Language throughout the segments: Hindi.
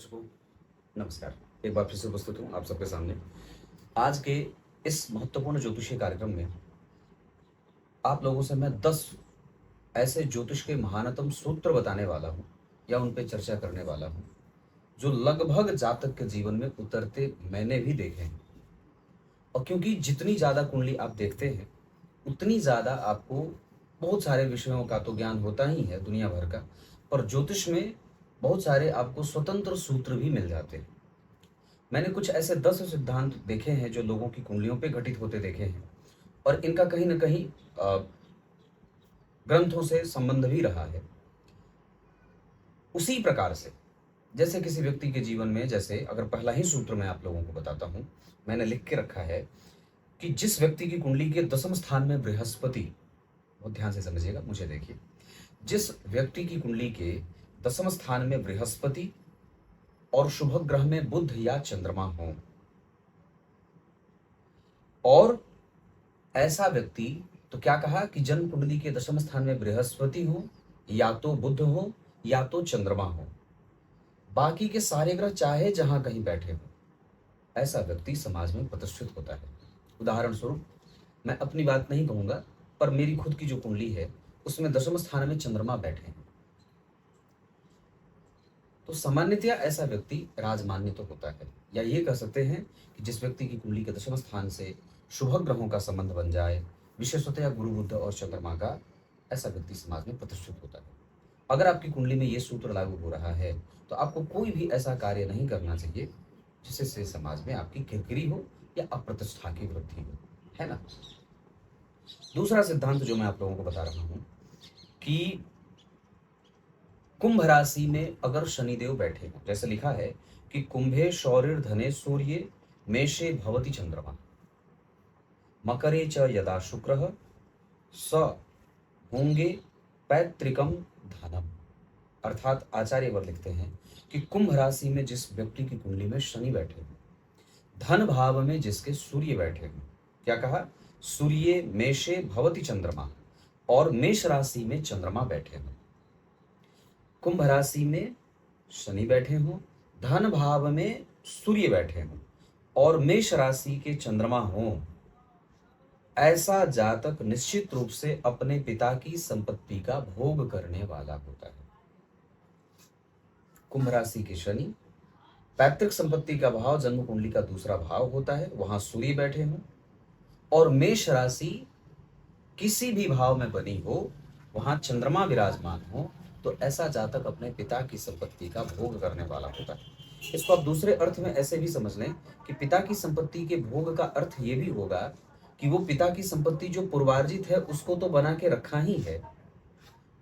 दर्शकों, नमस्कार। एक बार फिर से उपस्थित हूँ आप सबके सामने। आज के इस महत्वपूर्ण ज्योतिषीय कार्यक्रम में आप लोगों से मैं 10 ऐसे ज्योतिष के महानतम सूत्र बताने वाला हूँ या उन पे चर्चा करने वाला हूँ, जो लगभग जातक के जीवन में उतरते मैंने भी देखे हैं। और क्योंकि जितनी ज़्यादा कुंडली आप देखते हैं, उतनी ज़्यादा आपको बहुत सारे विषयों का तो ज्ञान होता ही है दुनिया भर का, पर ज्योतिष में बहुत सारे आपको स्वतंत्र सूत्र भी मिल जाते हैं। मैंने कुछ ऐसे 10 सिद्धांत देखे हैं जो लोगों की कुंडलियों पे घटित होते देखे हैं, और इनका कहीं न कहीं ग्रंथों से संबंध भी रहा है। उसी प्रकार से जैसे किसी व्यक्ति के जीवन में, जैसे अगर पहला ही सूत्र मैं आप लोगों को बताता हूँ, मैंने लिख के रखा है कि जिस व्यक्ति की कुंडली के 10वें स्थान में बृहस्पति, बहुत ध्यान से समझिएगा, मुझे देखिए, जिस व्यक्ति की कुंडली के 10वें स्थान में बृहस्पति और शुभ ग्रह में बुध या चंद्रमा हो, और ऐसा व्यक्ति, तो क्या कहा कि जन्म कुंडली के 10वें स्थान में बृहस्पति हो, या तो बुध हो, या तो चंद्रमा हो, बाकी के सारे ग्रह चाहे जहां कहीं बैठे हो, ऐसा व्यक्ति समाज में प्रतिष्ठित होता है। उदाहरण स्वरूप मैं अपनी बात नहीं कहूंगा, पर मेरी खुद की जो कुंडली है उसमें 10वें स्थान में चंद्रमा बैठे हैं, तो सामान्यतया ऐसा व्यक्ति राजमान्य तो होता है। या ये कह सकते हैं कि जिस व्यक्ति की कुंडली के 10वें स्थान से शुभ ग्रहों का संबंध बन जाए, विशेषतया गुरु, बुध और चंद्रमा का, ऐसा व्यक्ति समाज में प्रतिष्ठित होता है। अगर आपकी कुंडली में ये सूत्र लागू हो रहा है, तो आपको कोई भी ऐसा कार्य नहीं करना चाहिए जिससे समाज में आपकी किरकिरी हो या अप्रतिष्ठा की वृद्धि हो, है ना। दूसरा सिद्धांत जो मैं आप लोगों को बता रहा हूं कि कुंभ राशि में अगर शनिदेव बैठे हो, जैसे लिखा है कि कुंभे शौर्यधने सूर्य, मेषे भवति चंद्रमा, मकरे च यदा शुक्रः स होंगे पैतृकम धनम। अर्थात आचार्यवर लिखते हैं कि कुंभ राशि में जिस व्यक्ति की कुंडली में शनि बैठे हो, धन भाव में जिसके सूर्य बैठे हो, क्या कहा, सूर्य मेषे भवति चंद्रमा, और मेष राशि में चंद्रमा बैठे हो, कुंभ राशि में शनि बैठे हो, धन भाव में सूर्य बैठे हो, और मेष राशि के चंद्रमा हो, ऐसा जातक निश्चित रूप से अपने पिता की संपत्ति का भोग करने वाला होता है। कुंभ राशि के शनि, पैतृक संपत्ति का भाव जन्म कुंडली का दूसरा भाव होता है, वहां सूर्य बैठे हो, और मेष राशि किसी भी भाव में बनी हो, वहां चंद्रमा विराजमान हो, तो ऐसा जातक अपने पिता की संपत्ति का भोग करने वाला होता है। इसको आप दूसरे अर्थ में ऐसे भी समझ लें कि पिता की संपत्ति के भोग का अर्थ ये भी होगा कि वो पिता की संपत्ति जो पूर्वार्जित है उसको तो बना के रखा ही है,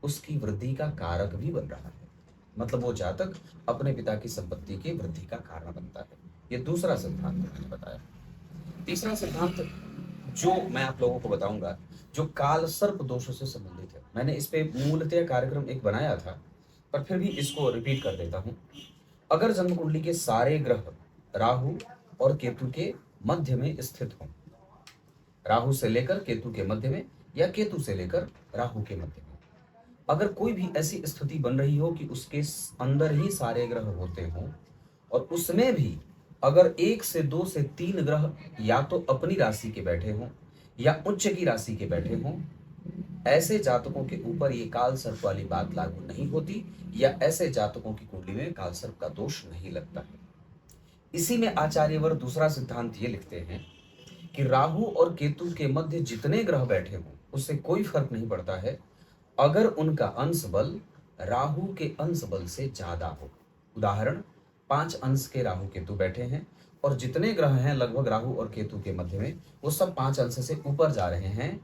उसकी वृद्धि का कारक भी बन रहा है। मतलब वो जातक अपने पिता की संपत्ति की वृद्धि का कारण बनता है। ये दूसरा सिद्धांत मैंने बताया। तीसरा सिद्धांत जो मैं आप लोगों को बताऊंगा, जो काल सर्प दोष से संबंधित है। मैंने इस पे मूलतः कार्यक्रम एक बनाया था, पर फिर भी इसको रिपीट कर देता हूं। अगर जन्म कुंडली के सारे ग्रह राहु और केतु के मध्य में स्थित हों, राहु से लेकर केतु के मध्य में, या केतु से लेकर राहु के मध्य में, अगर कोई भी ऐसी स्थिति बन रही हो कि उसके अंदर ही सारे ग्रह होते हों, और उसमें भी अगर 1 से 2 से 3 ग्रह या तो अपनी राशि के बैठे हों या उच्च की राशि के बैठे हों, ऐसे जातकों के ऊपर ये काल सर्प वाली बात लागू नहीं होती, या ऐसे जातकों की कुंडली में काल सर्प का दोष नहीं लगता है। इसी में आचार्यवर दूसरा सिद्धांत ये लिखते हैं कि राहु और केतु के मध्य जितने ग्रह बैठे हों, उससे कोई फर्क नहीं पड़ता है अगर उनका अंश बल राहु के अंश बल से ज्यादा हो। उदाहरण, 5 अंश के राहु केतु बैठे हैं, और जितने ग्रह हैं लगभग राहु और केतु के मध्य में, वो सब 5 अंश से ऊपर जा रहे हैं,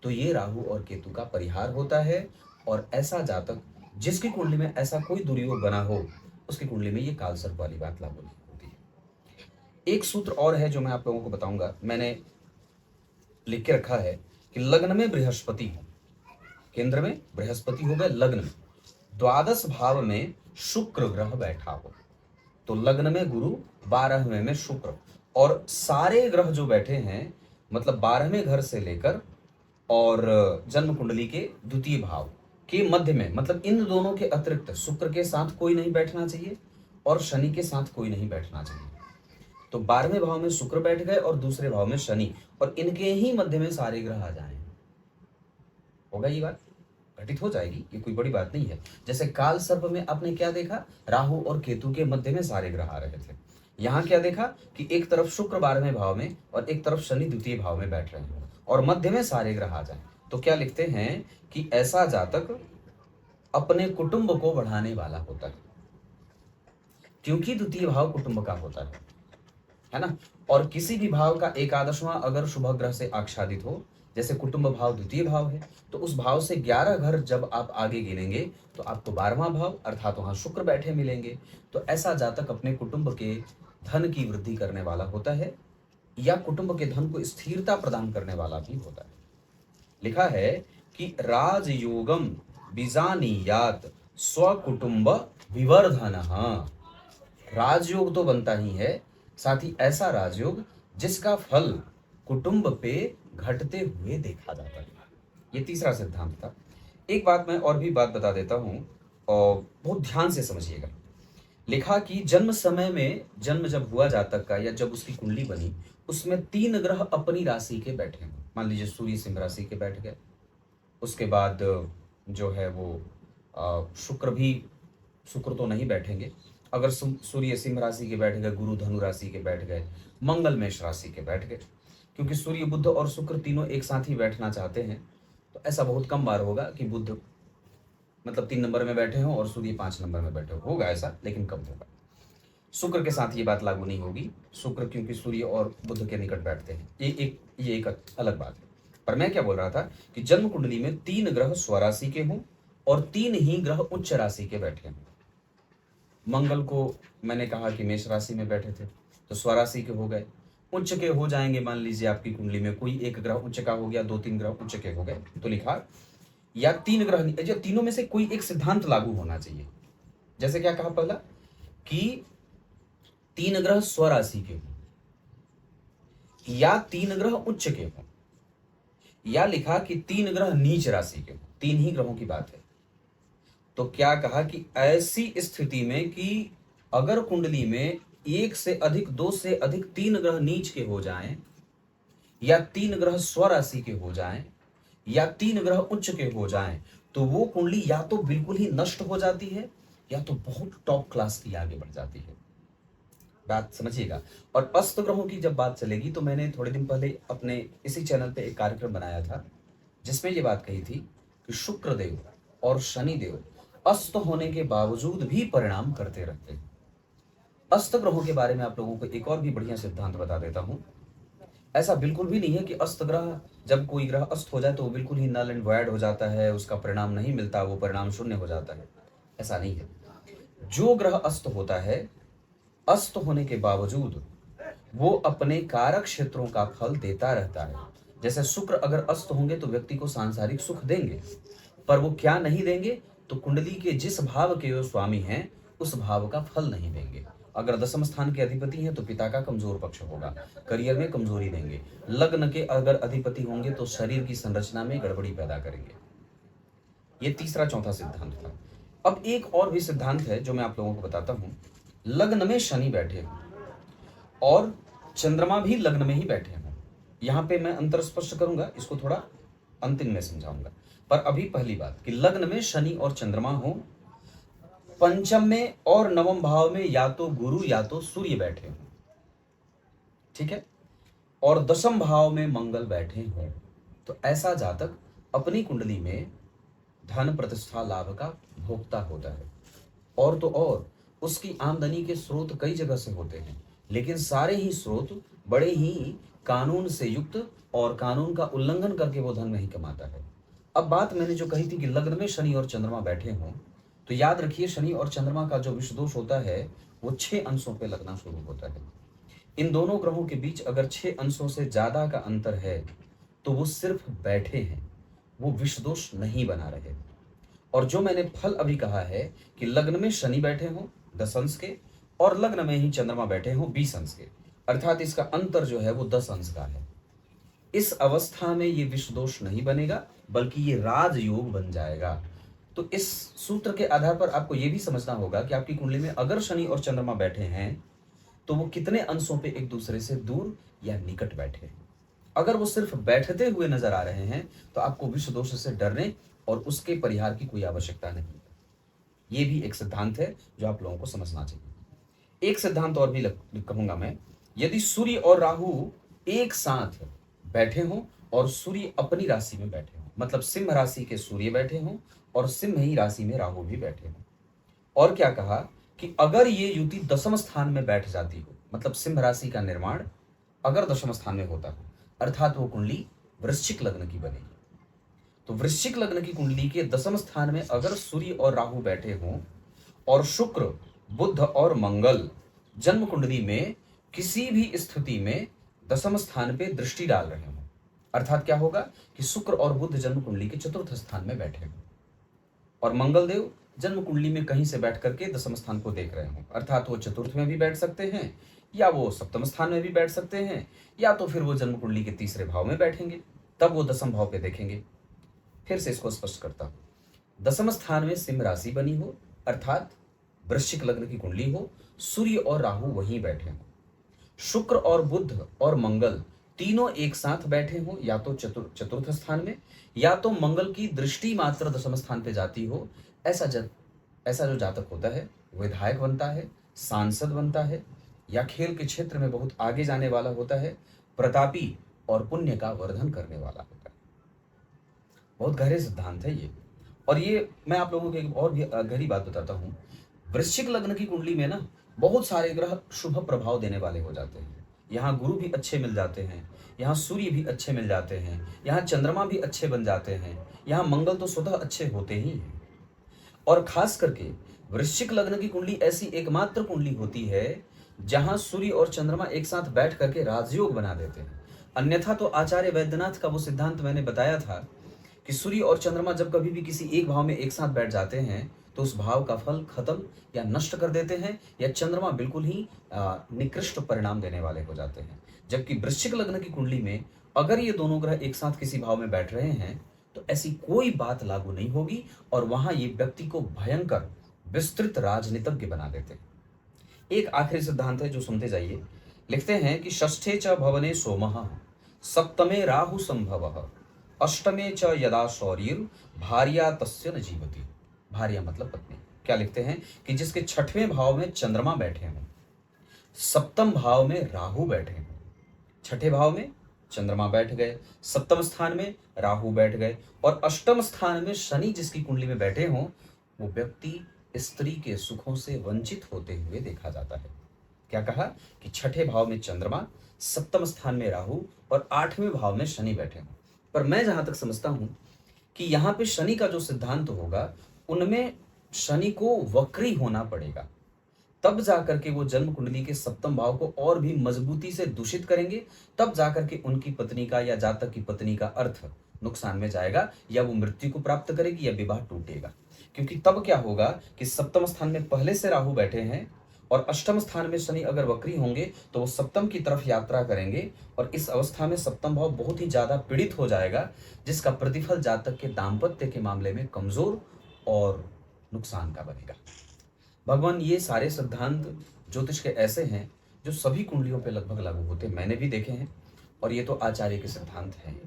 तो ये राहु और केतु का परिहार होता है। और ऐसा जातक जिसकी कुंडली में ऐसा कोई दुर्योग बना हो, उसकी कुंडली में ये कालसर्प वाली बात लागू नहीं होती है। एक सूत्र और है जो मैं आप लोगों को बताऊंगा, मैंने लिख के रखा है कि लग्न में बृहस्पति हो, केंद्र में बृहस्पति हो गए, लग्न में 12 भाव में शुक्र ग्रह बैठा हो, तो लग्न में गुरु, 12वें में शुक्र, और सारे ग्रह जो बैठे हैं, मतलब 12वें घर से लेकर और जन्म कुंडली के द्वितीय भाव के मध्य में, मतलब इन दोनों के अतिरिक्त शुक्र के साथ कोई नहीं बैठना चाहिए, और शनि के साथ कोई नहीं बैठना चाहिए। तो 12वें भाव में शुक्र बैठ गए और दूसरे भाव में शनि, और इनके ही मध्य में सारे ग्रह आ जाएं, होगा ये बात, घटित हो जाएगी, ये कोई बड़ी बात नहीं है। जैसे काल सर्प में आपने क्या देखा, राहु और केतु के मध्य में सारे ग्रह आ रहे थे। यहाँ क्या देखा कि एक तरफ शुक्र 12वें भाव में और एक तरफ शनि द्वितीय भाव में बैठ रहे हैं और मध्य में सारे ग्रह आ जाए। तो क्या लिखते हैं कि ऐसा जातक अपने कुटुंब को बढ़ाने वाला होता है, क्योंकि द्वितीय भाव कुटुंब का होता है ना। और किसी भी भाव का एकादशवां अगर शुभ ग्रह से आच्छादित हो, जैसे कुटुंब भाव द्वितीय भाव है, तो उस भाव से 11 घर जब आप आगे गिनेंगे तो आपको 12वां भाव अर्थात वहां शुक्र बैठे मिलेंगे। तो ऐसा जातक अपने कुटुंब के धन की वृद्धि करने वाला होता है, या कुटुंब के धन को स्थिरता प्रदान करने वाला भी होता है। लिखा है कि राजयोगम बीजानीयात स्वकुटुंब विवर्धनः। राजयोग तो बनता ही है, साथ ही ऐसा राजयोग जिसका फल कुटुंब पे घटते हुए देखा जाता है। ये तीसरा सिद्धांत था। एक बात मैं और भी बात बता देता हूं और बहुत ध्यान से समझिएगा। लिखा कि जन्म समय में, जन्म जब हुआ जातक का या जब उसकी कुंडली बनी, उसमें 3 ग्रह अपनी राशि के बैठे हैं। मान लीजिए सूर्य सिंह राशि के बैठ गए, उसके बाद जो है वो शुक्र तो नहीं बैठेंगे। अगर सूर्य सिंह राशि के बैठ गए, गुरु धनु राशि के बैठ गए, मंगल मेष राशि के बैठ गए, क्योंकि सूर्य बुध और शुक्र तीनों एक साथ ही बैठना चाहते हैं। तो ऐसा बहुत कम बार होगा कि बुध मतलब 3 नंबर में बैठे हों और सूर्य 5 नंबर में बैठे होगा ऐसा, लेकिन कम होगा। शुक्र के साथ ये बात लागू नहीं होगी, शुक्र क्योंकि सूर्य और बुध के निकट बैठते हैं, ये एक अलग बात है। पर मैं क्या बोल रहा था कि जन्म कुंडली में 3 ग्रह स्वराशि के हों और 3 ही ग्रह उच्च राशि के बैठे हों। मंगल को मैंने कहा कि मेष राशि में बैठे थे तो स्वराशि के हो गए, उच्च के हो जाएंगे। मान लीजिए आपकी कुंडली में कोई एक ग्रह उच्च का हो गया, 2-3 ग्रह उच्च के हो गए, तो लिखा या 3 ग्रह, या तीनों में से कोई एक सिद्धांत लागू होना चाहिए। जैसे क्या कहा पहला कि 3 ग्रह स्वराशि के हो या 3 ग्रह उच्च के हो, या लिखा कि 3 ग्रह नीच राशि के हो, 3 ही ग्रहों की बात है। तो क्या कहा कि ऐसी स्थिति में कि अगर कुंडली में 1 से अधिक, 2 से अधिक 3 ग्रह नीच के हो जाएं, या 3 ग्रह स्वराशि के हो जाएं, या 3 ग्रह उच्च के हो जाएं, तो वो कुंडली या तो बिल्कुल ही नष्ट हो जाती है या तो बहुत टॉप क्लास की आगे बढ़ जाती है। बात समझिएगा। और अस्त ग्रहों की जब बात चलेगी तो मैंने थोड़े दिन पहले अपने इसी चैनल पे एक कार्यक्रम बनाया था जिसमें ये बात कही थी कि शुक्र देव और शनि देव अस्त होने के बावजूद भी परिणाम करते रहते हैं। अस्त ग्रहों के बारे में आप लोगों को एक और भी बढ़िया सिद्धांत बता देता हूं। ऐसा बिल्कुल भी नहीं है कि अस्त ग्रह, जब कोई ग्रह अस्त हो जाए तो वो बिल्कुल ही नल एंड वॉइड हो जाता है, उसका परिणाम नहीं मिलता, वो परिणाम शून्य हो जाता है। ऐसा नहीं है। जो ग्रह अस्त होता है, अस्त होने के बावजूद वो अपने कारक क्षेत्रों का फल देता रहता है। जैसे शुक्र अगर अस्त होंगे तो व्यक्ति को सांसारिक सुख देंगे, पर वो क्या नहीं देंगे, तो कुंडली के जिस भाव के वो स्वामी हैं उस भाव का फल नहीं देंगे। अगर 10वें स्थान के अधिपति हैं तो पिता का कमजोर पक्ष होगा, करियर में कमजोरी देंगे। लग्न के अगर अधिपति होंगे तो शरीर की संरचना में गड़बड़ी पैदा करेंगे। ये तीसरा चौथा सिद्धांत था। अब एक और भी सिद्धांत है जो मैं आप लोगों को बताता हूं। लग्न में शनि बैठे हों और चंद्रमा भी लग्न में ही बैठे हों, यहां पे मैं अंतर स्पष्ट करूंगा, इसको थोड़ा अंतिम में समझाऊंगा। पर अभी पहली बात कि लग्न में शनि और चंद्रमा हो, पंचम में और नवम भाव में या तो गुरु या तो सूर्य बैठे हों, ठीक है, और 10वें भाव में मंगल बैठे हों, तो ऐसा जातक अपनी कुंडली में धन प्रतिष्ठा लाभ का भोक्ता होता है। और तो और उसकी आमदनी के स्रोत कई जगह से होते हैं, लेकिन सारे ही स्रोत बड़े ही कानून से युक्त और कानून का उल्लंघन करके वो धन नहीं कमाता है। अब बात मैंने जो कही थी कि लग्न में शनि और चंद्रमा बैठे हों, तो याद रखिए शनि और चंद्रमा का जो विष दोष होता है वो 6 अंशों पे लगना शुरू होता है। इन दोनों ग्रहों के बीच अगर 6 अंशों से ज्यादा का अंतर है तो वो सिर्फ बैठे हैं, वो विष दोष नहीं बना रहे। और जो मैंने फल अभी कहा है कि लग्न में शनि बैठे हों 10 अंश के और लग्न में ही चंद्रमा बैठे हों 20 अंश के, अर्थात इसका अंतर जो है वो 10 अंश का है। इस अवस्था में ये विष दोष नहीं बनेगा, बल्कि ये राजयोग बन जाएगा। तो इस सूत्र के आधार पर आपको यह भी समझना होगा कि आपकी कुंडली में अगर शनि और चंद्रमा बैठे हैं तो वो कितने अंशों पे एक दूसरे से दूर या निकट बैठे हैं। अगर वो सिर्फ बैठते हुए नजर आ रहे हैं तो आपको विष दोष से डरने और उसके परिहार की कोई आवश्यकता नहीं है। ये भी एक सिद्धांत है जो आप लोगों को समझना चाहिए। एक सिद्धांत और भी कहूंगा मैं, यदि सूर्य और राहु एक साथ बैठे हों और सूर्य अपनी राशि में बैठे हों, मतलब सिंह राशि के सूर्य बैठे हों और सिंह ही राशि में राहु भी बैठे हों, और क्या कहा कि अगर ये युति दशम स्थान में बैठ जाती हो, मतलब सिंह राशि का निर्माण अगर दशम स्थान में होता हो, अर्थात वो कुंडली वृश्चिक लग्न की बनेगी। तो वृश्चिक लग्न की कुंडली के दशम स्थान में अगर सूर्य और राहु बैठे हों और शुक्र, बुध और मंगल जन्म कुंडली में किसी भी स्थिति में दशम स्थान पे दृष्टि डाल रहे हों, अर्थात क्या होगा कि शुक्र और बुध जन्म कुंडली के चतुर्थ स्थान में बैठे हों और मंगल देव जन्म कुंडली में कहीं से बैठ करके दशम स्थान को देख रहे हों, अर्थात वो चतुर्थ में भी बैठ सकते हैं या वो सप्तम स्थान में भी बैठ सकते हैं, या तो फिर वो जन्म कुंडली के तीसरे भाव में बैठेंगे, तब वो दशम भाव पे देखेंगे। फिर से इसको स्पष्ट करता हूं। दशम स्थान में सिंह राशि बनी हो, अर्थात वृश्चिक लग्न की कुंडली हो, सूर्य और राहु वहीं बैठे हों, शुक्र और बुध और मंगल तीनों एक साथ बैठे हों, या तो चतुर्थ स्थान में, या तो मंगल की दृष्टि मात्र दशम स्थान पे जाती हो, ऐसा जो जातक होता है विधायक बनता है, सांसद बनता है, या खेल के क्षेत्र में बहुत आगे जाने वाला होता है, प्रतापी और पुण्य का वर्धन करने वाला होता है। बहुत गहरे सिद्धांत है ये। और ये मैं आप लोगों को एक और भी गहरी बात बताता हूँ। वृश्चिक लग्न की कुंडली में ना बहुत सारे ग्रह शुभ प्रभाव देने वाले हो जाते हैं। यहाँ गुरु भी अच्छे मिल जाते हैं, यहाँ सूर्य भी अच्छे मिल जाते हैं, यहाँ चंद्रमा भी अच्छे बन जाते हैं, यहाँ मंगल तो स्वतः अच्छे होते ही हैं। और खास करके वृश्चिक लग्न की कुंडली ऐसी एकमात्र कुंडली होती है जहां सूर्य और चंद्रमा एक साथ बैठ करके राजयोग बना देते हैं। अन्यथा तो आचार्य वैद्यनाथ का वो सिद्धांत मैंने बताया था कि सूर्य और चंद्रमा जब कभी भी किसी एक भाव में एक साथ बैठ जाते हैं तो उस भाव का फल खत्म या नष्ट कर देते हैं, या चंद्रमा बिल्कुल ही निकृष्ट परिणाम देने वाले हो जाते हैं। जबकि वृश्चिक लग्न की कुंडली में अगर ये दोनों ग्रह एक साथ किसी भाव में बैठ रहे हैं तो ऐसी कोई बात लागू नहीं होगी और वहां ये व्यक्ति को भयंकर विस्तृत राजनीतिज्ञ बना देते हैं। एक आखिरी सिद्धांत है जो सुनते जाइए। लिखते हैं कि षष्ठे च भवने सोमः, सप्तमे राहु संभवः, अष्टमे च यदा शौर्यिर भार्या तस्य न जीवति। भार्या मतलब पत्नी। क्या लिखते हैं कि जिसके छठवें भाव में चंद्रमा बैठे हों, सप्तम भाव में राहु बैठे हों, छठे भाव में चंद्रमा बैठ गए, सप्तम स्थान में राहु बैठ गए और अष्टम स्थान में शनि जिसकी कुंडली में बैठे हों, वो व्यक्ति स्त्री के सुखों से वंचित होते हुए देखा जाता है। क्या कहा कि छठे भाव में चंद्रमा, सप्तम स्थान में राहु और आठवें भाव में शनि बैठे हों। पर मैं जहां तक समझता हूं कि यहां पे शनि का जो सिद्धांत होगा उनमें शनि को वक्री होना पड़ेगा, तब जाकर के वो जन्म कुंडली के सप्तम भाव को और भी मजबूती से दूषित करेंगे, तब जाकर के उनकी पत्नी का या जातक की पत्नी का अर्थ नुकसान में जाएगा, या वो मृत्यु को प्राप्त करेगी या विवाह टूटेगा। क्योंकि तब क्या होगा कि सप्तम स्थान में पहले से राहु बैठे हैं और अष्टम स्थान में शनि अगर वक्री होंगे तो वो सप्तम की तरफ यात्रा करेंगे और इस अवस्था में सप्तम भाव बहुत ही ज्यादा पीड़ित हो जाएगा, जिसका प्रतिफल जातक के दाम्पत्य के मामले में कमजोर और नुकसान का बनेगा। भगवान ये सारे सिद्धांत ज्योतिष के ऐसे हैं जो सभी कुंडलियों पे लगभग लागू होते हैं, मैंने भी देखे हैं, और ये तो आचार्य के सिद्धांत हैं।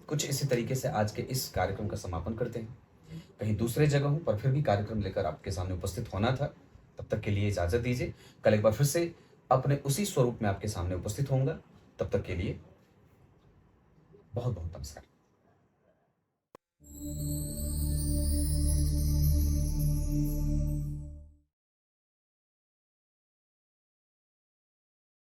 कुछ इसी तरीके से आज के इस कार्यक्रम का समापन करते हैं। कहीं दूसरे जगहों पर फिर भी कार्यक्रम लेकर आपके सामने उपस्थित होना था, तब तक के लिए इजाजत दीजिए। कल एक बार फिर से अपने उसी स्वरूप में आपके सामने उपस्थित होऊंगा। तब तक के लिए बहुत बहुत नमस्कार।